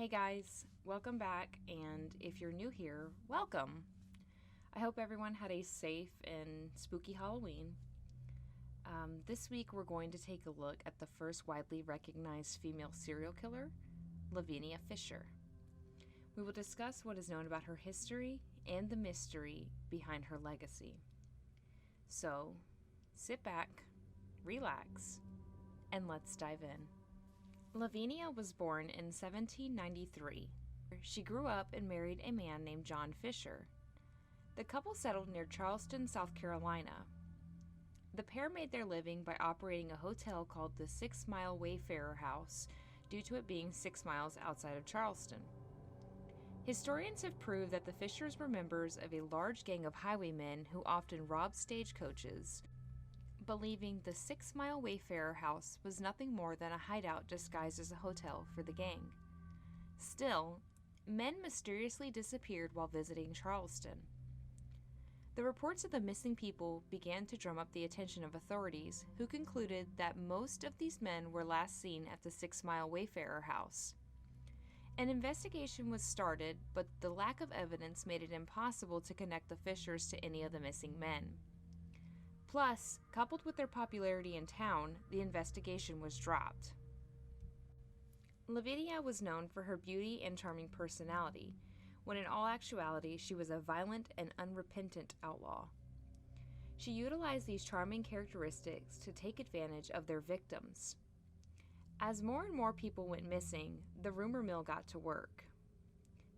Hey guys, welcome back, and if you're new here, welcome. I hope everyone had a safe and spooky Halloween. This week we're going to take a look at the first widely recognized female serial killer, Lavinia Fisher. We will discuss what is known about her history and the mystery behind her legacy. So, sit back, relax, and let's dive in. Lavinia was born in 1793. She grew up and married a man named John Fisher. The couple settled near Charleston, South Carolina. The pair made their living by operating a hotel called the 6 Mile Wayfarer House due to it being 6 miles outside of Charleston. Historians have proved that the Fishers were members of a large gang of highwaymen who often robbed stagecoaches, believing the 6 Mile Wayfarer House was nothing more than a hideout disguised as a hotel for the gang. Still, men mysteriously disappeared while visiting Charleston. The reports of the missing people began to drum up the attention of authorities, who concluded that most of these men were last seen at the 6 Mile Wayfarer House. An investigation was started, but the lack of evidence made it impossible to connect the Fishers to any of the missing men. Plus, coupled with their popularity in town, the investigation was dropped. Lavinia was known for her beauty and charming personality, when in all actuality she was a violent and unrepentant outlaw. She utilized these charming characteristics to take advantage of their victims. As more and more people went missing, the rumor mill got to work.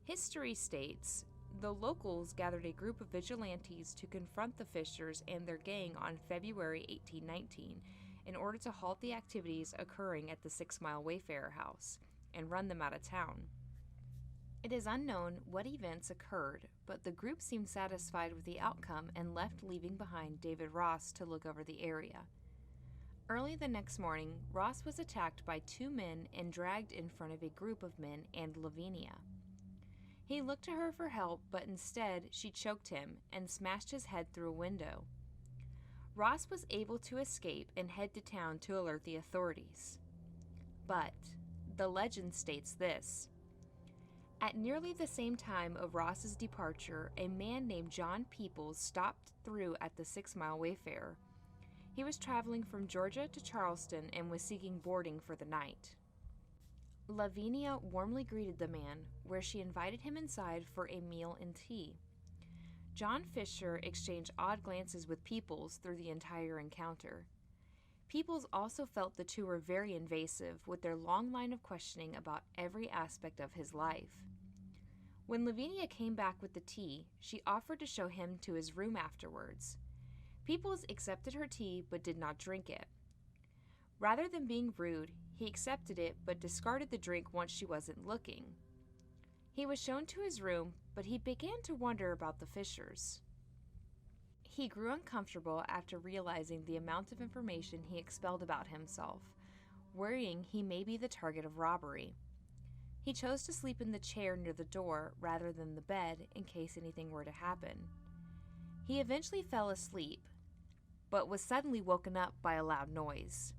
History states the locals gathered a group of vigilantes to confront the Fishers and their gang on February 1819 in order to halt the activities occurring at the 6 Mile Wayfarer House and run them out of town. It is unknown what events occurred, but the group seemed satisfied with the outcome and left, leaving behind David Ross to look over the area. Early the next morning, Ross was attacked by 2 men and dragged in front of a group of men and Lavinia. He looked to her for help, but instead she choked him and smashed his head through a window. Ross was able to escape and head to town to alert the authorities. But the legend states this: at nearly the same time of Ross's departure, a man named John Peoples stopped through at the 6 Mile Wayfarer. He was traveling from Georgia to Charleston and was seeking boarding for the night. Lavinia warmly greeted the man, where she invited him inside for a meal and tea. John Fisher exchanged odd glances with Peoples through the entire encounter. Peoples also felt the two were very invasive, with their long line of questioning about every aspect of his life. When Lavinia came back with the tea, she offered to show him to his room afterwards. Peoples accepted her tea but did not drink it. Rather than being rude, he accepted it but discarded the drink once she wasn't looking. He was shown to his room, but he began to wonder about the Fishers. He grew uncomfortable after realizing the amount of information he expelled about himself, worrying he may be the target of robbery. He chose to sleep in the chair near the door rather than the bed in case anything were to happen. He eventually fell asleep, but was suddenly woken up by a loud noise.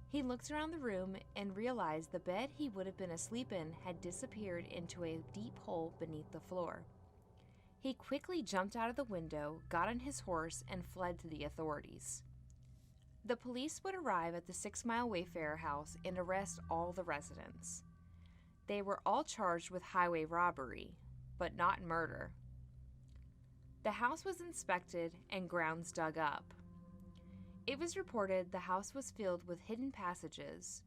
He looked around the room and realized the bed he would have been asleep in had disappeared into a deep hole beneath the floor. He quickly jumped out of the window, got on his horse, and fled to the authorities. The police would arrive at the 6 Mile Wayfarer House and arrest all the residents. They were all charged with highway robbery, but not murder. The house was inspected and grounds dug up. It was reported the house was filled with hidden passages.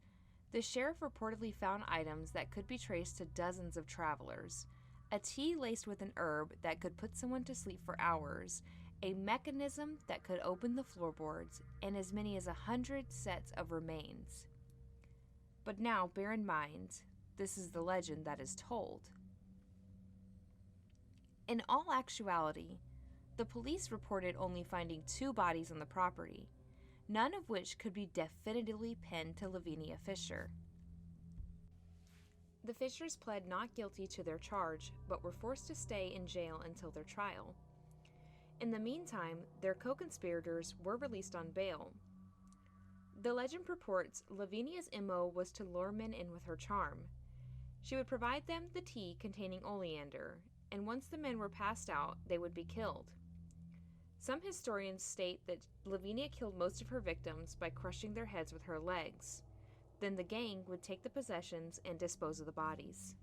The sheriff reportedly found items that could be traced to dozens of travelers: a tea laced with an herb that could put someone to sleep for hours, a mechanism that could open the floorboards, and as many as 100 sets of remains. But now, bear in mind, this is the legend that is told. In all actuality, the police reported only finding 2 bodies on the property, none of which could be definitively pinned to Lavinia Fisher. The Fishers pled not guilty to their charge, but were forced to stay in jail until their trial. In the meantime, their co-conspirators were released on bail. The legend purports Lavinia's MO was to lure men in with her charm. She would provide them the tea containing oleander, and once the men were passed out, they would be killed. Some historians state that Lavinia killed most of her victims by crushing their heads with her legs. Then the gang would take the possessions and dispose of the bodies.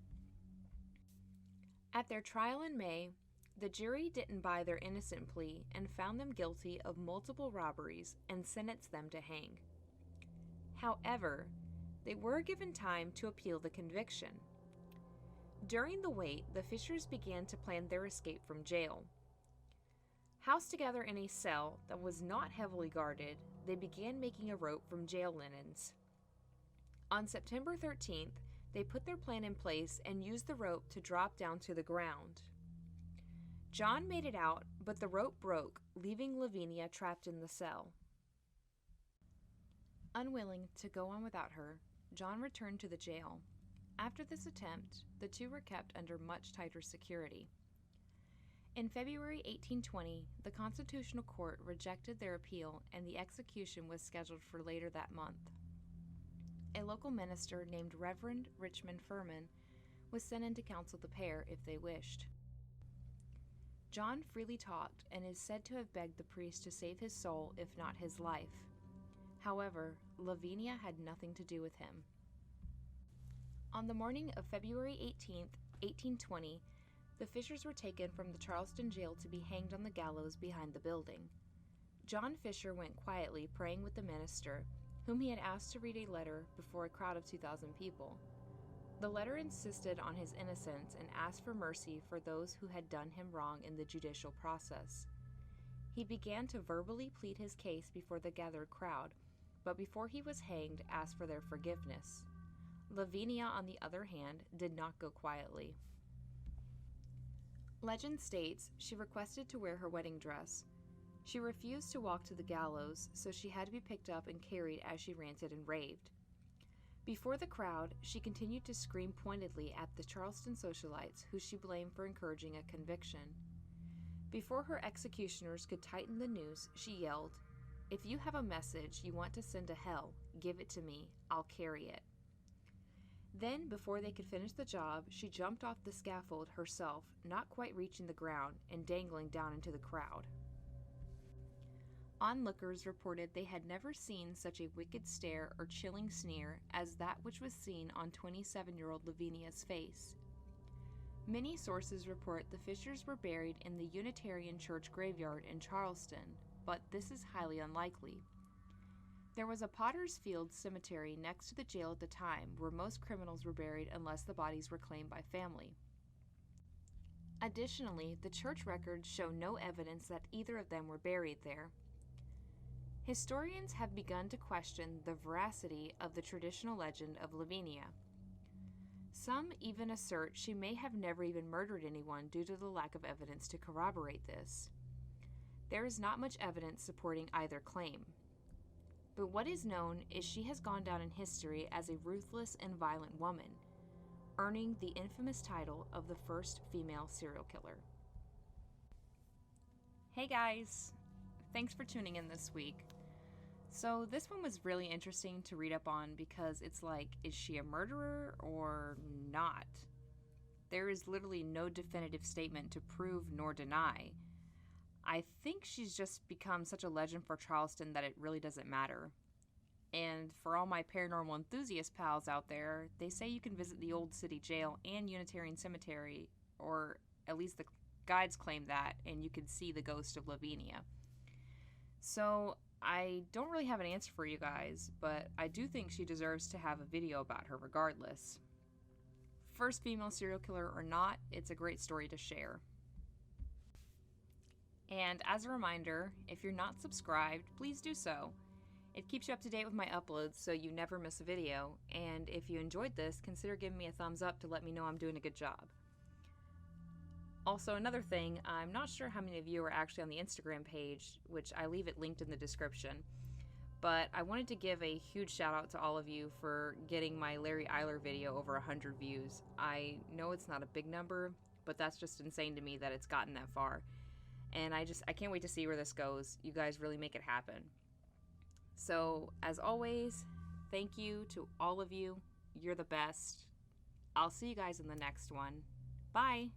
At their trial in May, the jury didn't buy their innocent plea and found them guilty of multiple robberies and sentenced them to hang. However, they were given time to appeal the conviction. During the wait, the Fishers began to plan their escape from jail. Housed together in a cell that was not heavily guarded, they began making a rope from jail linens. On September 13th, they put their plan in place and used the rope to drop down to the ground. John made it out, but the rope broke, leaving Lavinia trapped in the cell. Unwilling to go on without her, John returned to the jail. After this attempt, the two were kept under much tighter security. In February 1820, the Constitutional Court rejected their appeal and the execution was scheduled for later that month. A local minister named Reverend Richmond Furman was sent in to counsel the pair if they wished. John freely talked and is said to have begged the priest to save his soul, if not his life. However, Lavinia had nothing to do with him. On the morning of February 18, 1820, the Fishers were taken from the Charleston jail to be hanged on the gallows behind the building. John Fisher went quietly praying with the minister, whom he had asked to read a letter before a crowd of 2,000 people. The letter insisted on his innocence and asked for mercy for those who had done him wrong in the judicial process. He began to verbally plead his case before the gathered crowd, but before he was hanged, asked for their forgiveness. Lavinia, on the other hand, did not go quietly. Legend states she requested to wear her wedding dress. She refused to walk to the gallows, so she had to be picked up and carried as she ranted and raved. Before the crowd, she continued to scream pointedly at the Charleston socialites, who she blamed for encouraging a conviction. Before her executioners could tighten the noose, she yelled, "If you have a message you want to send to hell, give it to me. I'll carry it." Then, before they could finish the job, she jumped off the scaffold herself, not quite reaching the ground and dangling down into the crowd. Onlookers reported they had never seen such a wicked stare or chilling sneer as that which was seen on 27-year-old Lavinia's face. Many sources report the Fishers were buried in the Unitarian Church graveyard in Charleston, but this is highly unlikely. There was a Potter's Field cemetery next to the jail at the time where most criminals were buried unless the bodies were claimed by family. Additionally, the church records show no evidence that either of them were buried there. Historians have begun to question the veracity of the traditional legend of Lavinia. Some even assert she may have never even murdered anyone due to the lack of evidence to corroborate this. There is not much evidence supporting either claim. But what is known is she has gone down in history as a ruthless and violent woman, earning the infamous title of the first female serial killer. Hey guys! Thanks for tuning in this week. So this one was really interesting to read up on because it's like, is she a murderer or not? There is literally no definitive statement to prove nor deny. I think she's just become such a legend for Charleston that it really doesn't matter. And for all my paranormal enthusiast pals out there, they say you can visit the Old City Jail and Unitarian Cemetery, or at least the guides claim that, and you can see the ghost of Lavinia. So I don't really have an answer for you guys, but I do think she deserves to have a video about her regardless. First female serial killer or not, it's a great story to share. And as a reminder, if you're not subscribed, please do so. It keeps you up to date with my uploads so you never miss a video, and if you enjoyed this, consider giving me a thumbs up to let me know I'm doing a good job. Also, another thing, I'm not sure how many of you are actually on the Instagram page, which I leave it linked in the description, but I wanted to give a huge shout out to all of you for getting my Larry Eiler video over 100 views. I know it's not a big number, but that's just insane to me that it's gotten that far. And I can't wait to see where this goes. You guys really make it happen. So, as always, thank you to all of you. You're the best. I'll see you guys in the next one. Bye!